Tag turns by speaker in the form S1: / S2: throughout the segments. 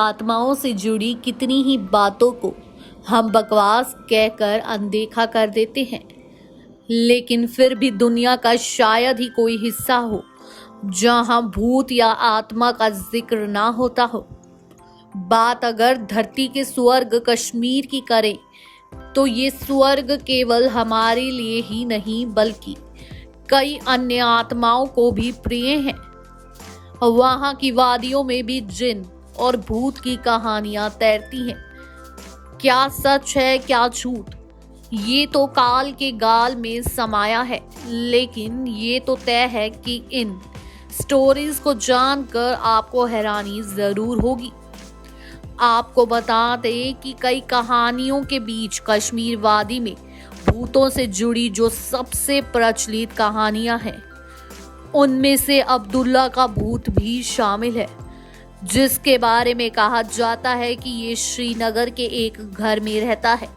S1: आत्माओं से जुड़ी कितनी ही बातों को हम बकवास कहकर अनदेखा कर देते हैं, लेकिन फिर भी दुनिया का शायद ही कोई हिस्सा हो जहां भूत या आत्मा का जिक्र ना होता हो। बात अगर धरती के स्वर्ग कश्मीर की करें तो ये स्वर्ग केवल हमारे लिए ही नहीं बल्कि कई अन्य आत्माओं को भी प्रिय है। वहां की वादियों में भी जिन और भूत की कहानियां तैरती हैं। क्या सच है क्या झूठ, ये तो काल के गाल में समाया है, लेकिन ये तो तय है कि इन स्टोरीज को जानकर आपको हैरानी जरूर होगी। आपको बता दें कि कई कहानियों के बीच कश्मीर वादी में भूतों से जुड़ी जो सबसे प्रचलित कहानियां हैं, उनमें से अब्दुल्ला का भूत भी शामिल है, जिसके बारे में कहा जाता है कि ये श्रीनगर के एक घर में रहता है।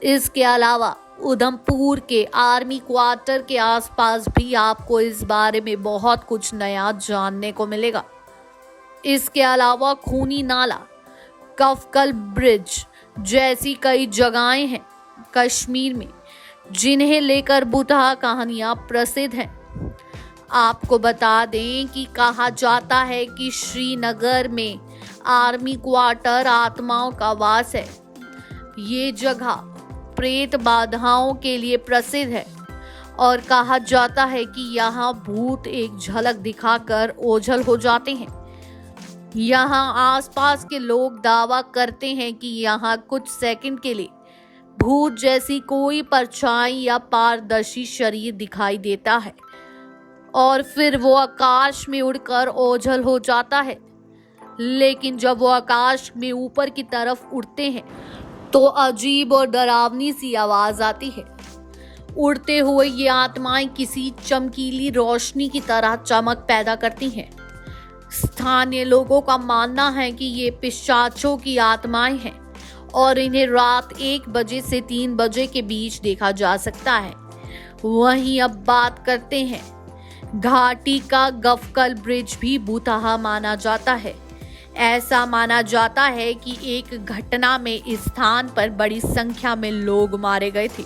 S1: इसके अलावा उधमपुर के आर्मी क्वार्टर के आसपास भी आपको इस बारे में बहुत कुछ नया जानने को मिलेगा। इसके अलावा खूनी नाला, कफकल ब्रिज जैसी कई जगहें हैं कश्मीर में, जिन्हें लेकर बुतहा कहानियां प्रसिद्ध हैं। आपको बता दें कि कहा जाता है कि श्रीनगर में आर्मी क्वार्टर आत्माओं का वास है। ये जगह प्रेत बाधाओं के लिए प्रसिद्ध है और कहा जाता है कि यहाँ भूत एक झलक दिखाकर ओझल हो जाते हैं। यहाँ आसपास के लोग दावा करते हैं कि यहाँ कुछ सेकंड के लिए भूत जैसी कोई परछाई या पारदर्शी शरीर दिखाई देता है और फिर वो आकाश में उड़कर ओझल हो जाता है। लेकिन जब वो आकाश में ऊपर की तरफ उड़ते हैं तो अजीब और डरावनी सी आवाज आती है। उड़ते हुए ये आत्माएं किसी चमकीली रोशनी की तरह चमक पैदा करती हैं। स्थानीय लोगों का मानना है कि ये पिशाचों की आत्माएं हैं और इन्हें रात 1 बजे से 3 बजे के बीच देखा जा सकता है। वहीं अब बात करते हैं घाटी का गफकल ब्रिज भी भूतहा माना जाता है। ऐसा माना जाता है कि एक घटना में इस स्थान पर बड़ी संख्या में लोग मारे गए थे।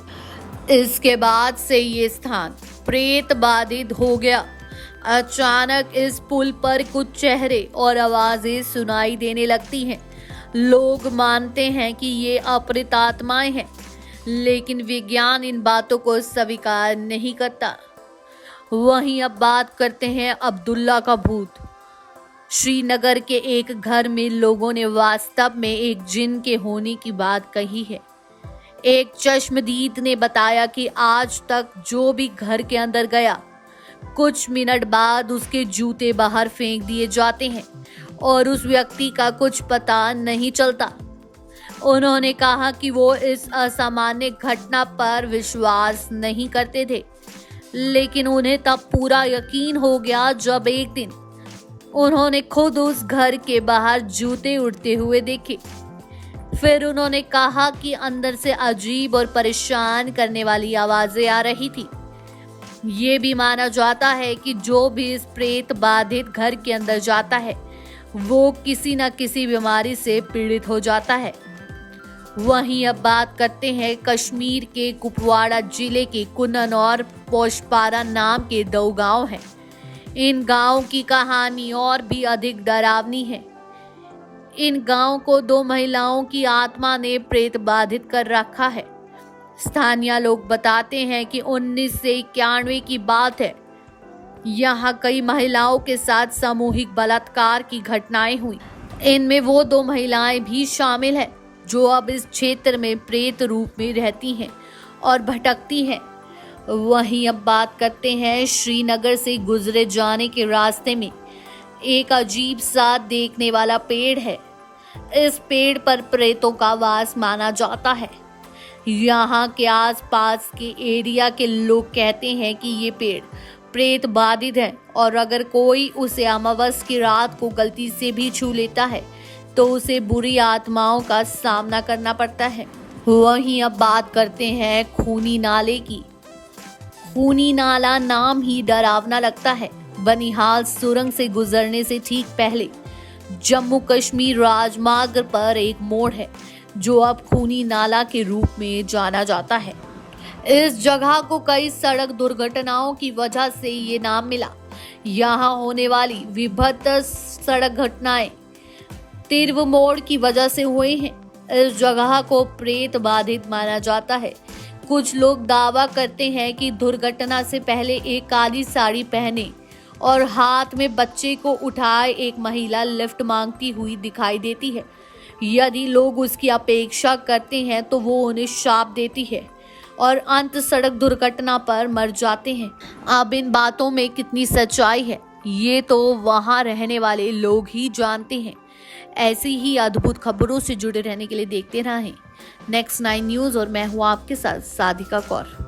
S1: इसके बाद से ये स्थान प्रेत बाधित हो गया। अचानक इस पुल पर कुछ चेहरे और आवाजें सुनाई देने लगती हैं। लोग मानते हैं कि ये अपरित आत्माएं हैं, लेकिन विज्ञान इन बातों को स्वीकार नहीं करता। वहीं अब बात करते हैं अब्दुल्ला का भूत। श्रीनगर के एक घर में लोगों ने वास्तव में एक जिन के होने की बात कही है। एक चश्मदीद ने बताया कि आज तक जो भी घर के अंदर गया, कुछ मिनट बाद उसके जूते बाहर फेंक दिए जाते हैं और उस व्यक्ति का कुछ पता नहीं चलता। उन्होंने कहा कि वो इस असामान्य घटना पर विश्वास नहीं करते थे, लेकिन उन्हें तब पूरा यकीन हो गया जब एक दिन उन्होंने खुद उस घर के बाहर जूते उड़ते हुए देखे। फिर उन्होंने कहा कि अंदर से अजीब और परेशान करने वाली आवाजें आ रही थी। ये भी माना जाता है कि जो भी इस प्रेत बाधित घर के अंदर जाता है, वो किसी न किसी बीमारी से पीड़ित हो जाता है। वहीं अब बात करते हैं कश्मीर के कुपवाड़ा जिले के कुनन और पोशपारा नाम के 2 गांव हैं। इन गांव की कहानी और भी अधिक डरावनी है। इन गांव को 2 महिलाओं की आत्मा ने प्रेत बाधित कर रखा है। स्थानीय लोग बताते हैं कि 1991 की बात है। यहाँ कई महिलाओं के साथ सामूहिक बलात्कार की घटनाएं हुई। इनमें वो 2 महिलाएं भी शामिल हैं जो अब इस क्षेत्र में प्रेत रूप में रहती हैं और भटकती हैं। वहीं अब बात करते हैं श्रीनगर से गुजरे जाने के रास्ते में एक अजीब सा देखने वाला पेड़ है। इस पेड़ पर प्रेतों का वास माना जाता है। यहाँ के आसपास के एरिया के लोग कहते हैं कि ये पेड़ प्रेत बाधित है और अगर कोई उसे अमावस की रात को गलती से भी छू लेता है तो उसे बुरी आत्माओं का सामना करना पड़ता है। वहीं अब बात करते हैं खूनी नाले की। खूनी नाला नाम ही डरावना लगता है। बनिहाल सुरंग से गुजरने से ठीक पहले जम्मू कश्मीर राजमार्ग पर एक मोड़ है जो अब खूनी नाला के रूप में जाना जाता है। इस जगह को कई सड़क दुर्घटनाओं की वजह से ये नाम मिला। यहाँ होने वाली विभत्स सड़क घटनाएं तीव्र मोड़ की वजह से हुई हैं। इस जगह को प्रेत बाधित माना जाता है। कुछ लोग दावा करते हैं कि दुर्घटना से पहले एक काली साड़ी पहने और हाथ में बच्चे को उठाए एक महिला लिफ्ट मांगती हुई दिखाई देती है। यदि लोग उसकी अपेक्षा करते हैं तो वो उन्हें शाप देती है और अंत सड़क दुर्घटना पर मर जाते हैं। अब इन बातों में कितनी सच्चाई है ये तो वहां रहने वाले लोग ही जानते हैं। ऐसी ही अद्भुत खबरों से जुड़े रहने के लिए देखते रहें नेक्स्ट 9 न्यूज़ और मैं हूँ आपके साथ साधिका कौर।